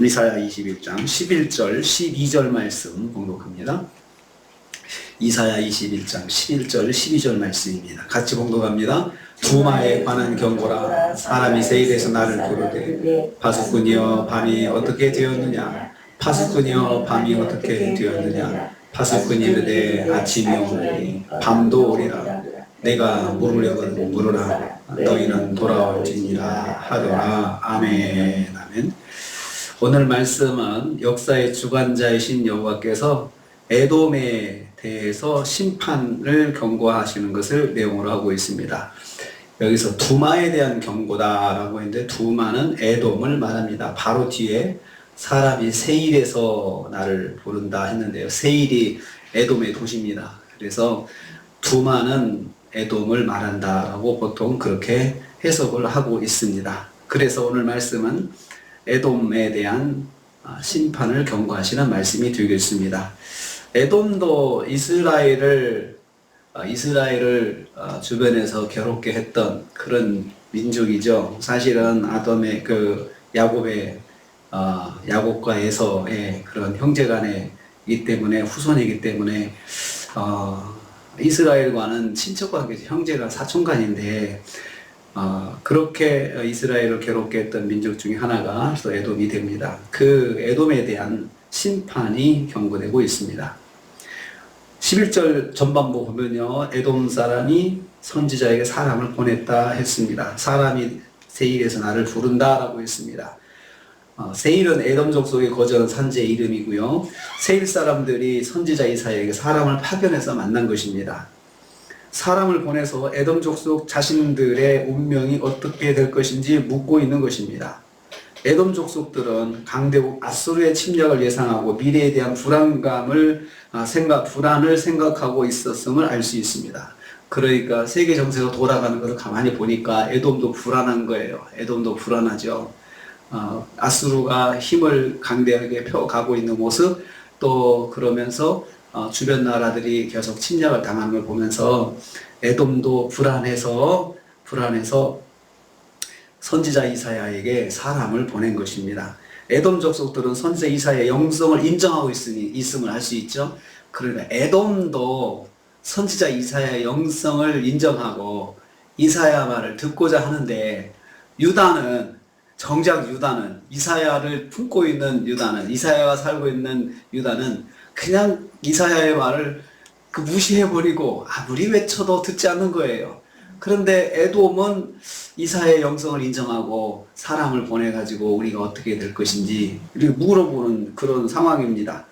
이사야 21장 11절 12절 말씀 봉독합니다. 이사야 21장 11절 12절 말씀입니다. 같이 봉독합니다. 두마에 관한 경고라. 사람이 세일에서 나를 부르되 파수꾼이여 밤이 어떻게 되었느냐. 파수꾼이여 밤이 어떻게 되었느냐. 파수꾼이 이르되 아침이 오리니 밤도 오리라. 내가 물으려거든 물으라. 너희는 돌아올지니라 하더라. 아멘. 아멘. 오늘 말씀은 역사의 주관자이신 여호와께서 에돔에 대해서 심판을 경고하시는 것을 내용으로 하고 있습니다. 여기서 두마에 대한 경고다라고 했는데, 두마는 에돔을 말합니다. 바로 뒤에 사람이 세일에서 나를 부른다 했는데요. 세일이 에돔의 도시입니다. 그래서 두마는 에돔을 말한다라고 보통 그렇게 해석을 하고 있습니다. 그래서 오늘 말씀은 에돔에 대한 심판을 경고하시는 말씀이 되겠습니다. 에돔도 이스라엘을 주변에서 괴롭게 했던 그런 민족이죠. 사실은 아담의 야곱과에서의 그런 형제간이기 때문에, 후손이기 때문에 이스라엘과는 친척관계죠. 형제가 사촌간인데 그렇게 이스라엘을 괴롭게 했던 민족 중에 하나가 또 에돔이 됩니다. 그 에돔에 대한 심판이 경고되고 있습니다. 11절 전반부 보면요, 에돔 사람이 선지자에게 사람을 보냈다 했습니다. 사람이 세일에서 나를 부른다라고 했습니다. 세일은 에돔 족속에 거주하는 산지의 이름이고요. 세일 사람들이 선지자 이사야에게 사람을 파견해서 만난 것입니다. 사람을 보내서 에돔 족속 자신들의 운명이 어떻게 될 것인지 묻고 있는 것입니다. 에돔 족속들은 강대국 아수르의 침략을 예상하고 미래에 대한 불안을 생각하고 있었음을 알 수 있습니다. 그러니까 세계 정세가 돌아가는 것을 가만히 보니까 에돔도 불안한 거예요. 에돔도 불안하죠. 아수르가 힘을 강대하게 펴가고 있는 모습, 또 그러면서 주변 나라들이 계속 침략을 당하는 걸 보면서 에돔도 불안해서 선지자 이사야에게 사람을 보낸 것입니다. 에돔 족속들은 선지자 이사야의 영성을 인정하고 있음을 알 수 있죠. 그러니까 에돔도 선지자 이사야의 영성을 인정하고 이사야 말을 듣고자 하는데, 정작 유다는 이사야를 품고 있는 이사야가 살고 있는 유다는 그냥 이사야의 말을 무시해버리고 아무리 외쳐도 듣지 않는 거예요. 그런데 에돔은 이사야의 영성을 인정하고 사람을 보내가지고 우리가 어떻게 될 것인지 이렇게 물어보는 그런 상황입니다.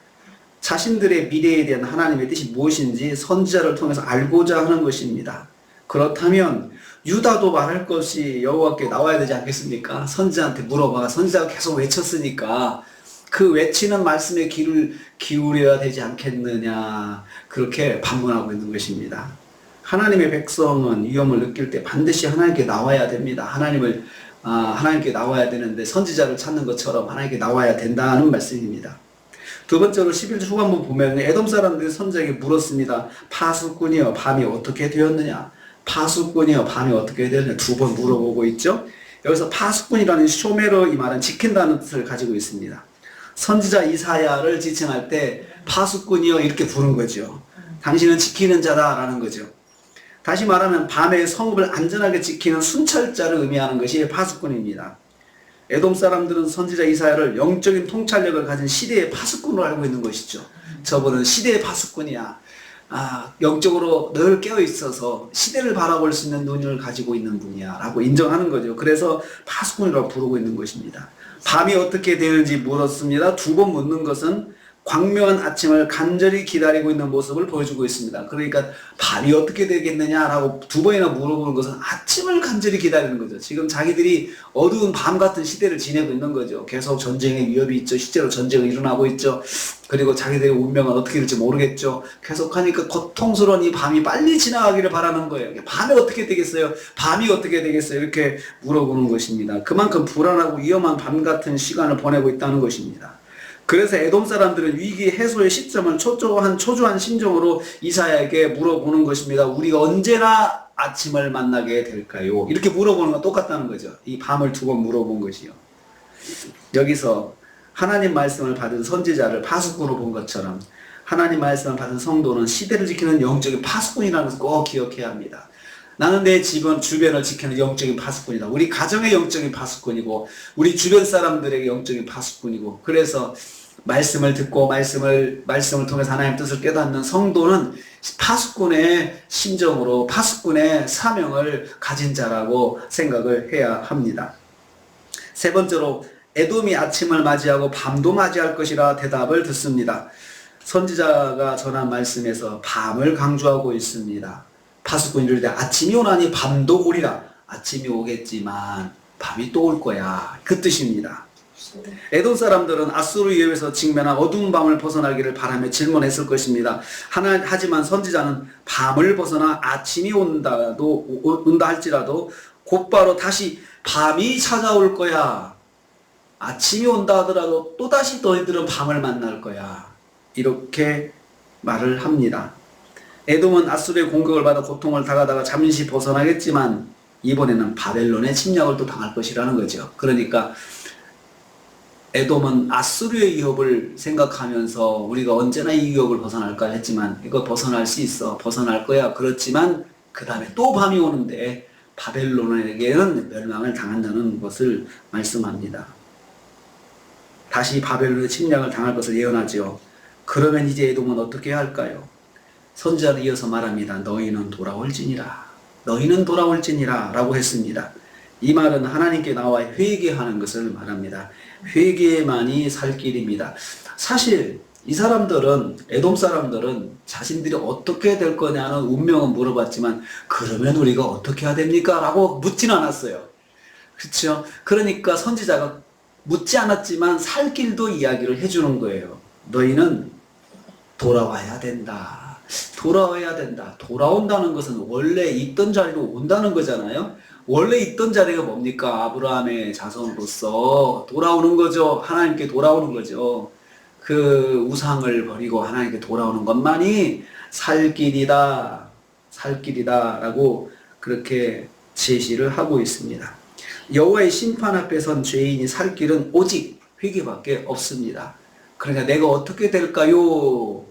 자신들의 미래에 대한 하나님의 뜻이 무엇인지 선지자를 통해서 알고자 하는 것입니다. 그렇다면 유다도 말할 것이 여호와께 나와야 되지 않겠습니까? 선지자한테 물어봐. 선지자가 계속 외쳤으니까 그 외치는 말씀에 귀를 기울여야 되지 않겠느냐, 그렇게 반문하고 있는 것입니다. 하나님의 백성은 위험을 느낄 때 반드시 하나님께 나와야 됩니다. 하나님께 나와야 되는데 선지자를 찾는 것처럼 하나님께 나와야 된다는 말씀입니다. 두 번째로 11절 후반부 보면 에돔 사람들이 선지자에게 물었습니다. 파수꾼이여 밤이 어떻게 되었느냐. 파수꾼이여 밤이 어떻게 되었느냐 두 번 물어보고 있죠. 여기서 파수꾼이라는 쇼메러, 이 말은 지킨다는 뜻을 가지고 있습니다. 선지자 이사야를 지칭할 때 파수꾼이여 이렇게 부른 거죠. 당신은 지키는 자다라는 거죠. 다시 말하면 밤에 성읍을 안전하게 지키는 순찰자를 의미하는 것이 파수꾼입니다. 에돔 사람들은 선지자 이사야를 영적인 통찰력을 가진 시대의 파수꾼으로 알고 있는 것이죠. 저분은 시대의 파수꾼이야. 영적으로 늘 깨어 있어서 시대를 바라볼 수 있는 눈을 가지고 있는 분이야 라고 인정하는 거죠. 그래서 파수꾼이라고 부르고 있는 것입니다. 밤이 어떻게 되는지 물었습니다. 두 번 묻는 것은 광명한 아침을 간절히 기다리고 있는 모습을 보여주고 있습니다. 그러니까 밤이 어떻게 되겠느냐라고 두 번이나 물어보는 것은 아침을 간절히 기다리는 거죠. 지금 자기들이 어두운 밤 같은 시대를 지내고 있는 거죠. 계속 전쟁의 위협이 있죠. 실제로 전쟁이 일어나고 있죠. 그리고 자기들의 운명은 어떻게 될지 모르겠죠. 계속하니까 고통스러운 이 밤이 빨리 지나가기를 바라는 거예요. 밤이 어떻게 되겠어요? 밤이 어떻게 되겠어요? 이렇게 물어보는 것입니다. 그만큼 불안하고 위험한 밤 같은 시간을 보내고 있다는 것입니다. 그래서 에돔 사람들은 위기 해소의 시점을 초조한 심정으로 이사야에게 물어보는 것입니다. 우리가 언제나 아침을 만나게 될까요? 이렇게 물어보는 건 똑같다는 거죠. 이 밤을 두 번 물어본 것이요. 여기서 하나님 말씀을 받은 선지자를 파수꾼으로 본 것처럼 하나님 말씀을 받은 성도는 시대를 지키는 영적인 파수꾼이라는 것을 꼭 기억해야 합니다. 나는 내 주변을 지키는 영적인 파수꾼이다. 우리 가정의 영적인 파수꾼이고 우리 주변 사람들에게 영적인 파수꾼이고, 그래서 말씀을 듣고 말씀을 통해서 하나님의 뜻을 깨닫는 성도는 파수꾼의 심정으로 파수꾼의 사명을 가진 자라고 생각을 해야 합니다. 세 번째로, 에돔이 아침을 맞이하고 밤도 맞이할 것이라 대답을 듣습니다. 선지자가 전한 말씀에서 밤을 강조하고 있습니다. 파수꾼이 이르되 아침이 오나니 밤도 오리라. 아침이 오겠지만 밤이 또 올 거야, 그 뜻입니다. 에돔 사람들은 아수르 위협에서 직면한 어두운 밤을 벗어나기를 바라며 질문했을 것입니다. 하지만 선지자는 밤을 벗어나 아침이 온다 할지라도 곧바로 다시 밤이 찾아올 거야, 아침이 온다 하더라도 또다시 너희들은 밤을 만날 거야, 이렇게 말을 합니다. 에돔은 아수르의 공격을 받아 고통을 당하다가 잠시 벗어나겠지만 이번에는 바벨론의 침략을 또 당할 것이라는 거죠. 그러니까 에돔은 아수르의 위협을 생각하면서 우리가 언제나 이 위협을 벗어날까 했지만 이거 벗어날 수 있어, 벗어날 거야. 그렇지만 그 다음에 또 밤이 오는데 바벨론에게는 멸망을 당한다는 것을 말씀합니다. 다시 바벨론의 침략을 당할 것을 예언하죠. 그러면 이제 에돔은 어떻게 해야 할까요? 선지자는 이어서 말합니다. 너희는 돌아올지니라, 너희는 돌아올지니라 라고 했습니다. 이 말은 하나님께 나와 회개하는 것을 말합니다. 회개만이 살 길입니다. 사실 이 사람들은, 에돔 사람들은 자신들이 어떻게 될 거냐는 운명은 물어봤지만 그러면 우리가 어떻게 해야 됩니까? 라고 묻진 않았어요. 그렇죠? 그러니까 선지자가 묻지 않았지만 살 길도 이야기를 해주는 거예요. 너희는 돌아와야 된다. 돌아와야 된다. 돌아온다는 것은 원래 있던 자리로 온다는 거잖아요. 원래 있던 자리가 뭡니까? 아브라함의 자손으로서 돌아오는 거죠. 하나님께 돌아오는 거죠. 그 우상을 버리고 하나님께 돌아오는 것만이 살 길이다, 살 길이다 라고 그렇게 제시를 하고 있습니다. 여호와의 심판 앞에 선 죄인이 살 길은 오직 회개밖에 없습니다. 그러니까 내가 어떻게 될까요?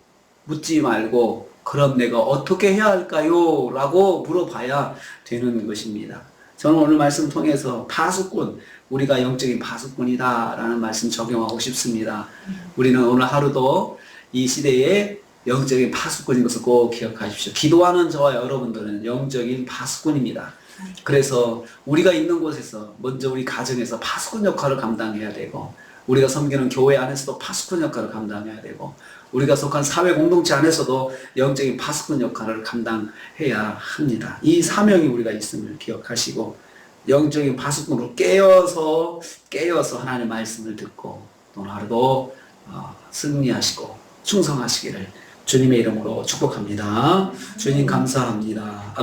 묻지 말고 그럼 내가 어떻게 해야 할까요? 라고 물어봐야 되는 것입니다. 저는 오늘 말씀 통해서 파수꾼, 우리가 영적인 파수꾼이다 라는 말씀 적용하고 싶습니다. 우리는 오늘 하루도 이 시대에 영적인 파수꾼인 것을 꼭 기억하십시오. 기도하는 저와 여러분들은 영적인 파수꾼입니다. 그래서 우리가 있는 곳에서 먼저 우리 가정에서 파수꾼 역할을 감당해야 되고, 우리가 섬기는 교회 안에서도 파수꾼 역할을 감당해야 되고, 우리가 속한 사회 공동체 안에서도 영적인 파수꾼 역할을 감당해야 합니다. 이 사명이 우리가 있음을 기억하시고 영적인 파수꾼으로 깨어서 하나님의 말씀을 듣고 오늘 하루도 승리하시고 충성하시기를 주님의 이름으로 축복합니다. 주님 감사합니다.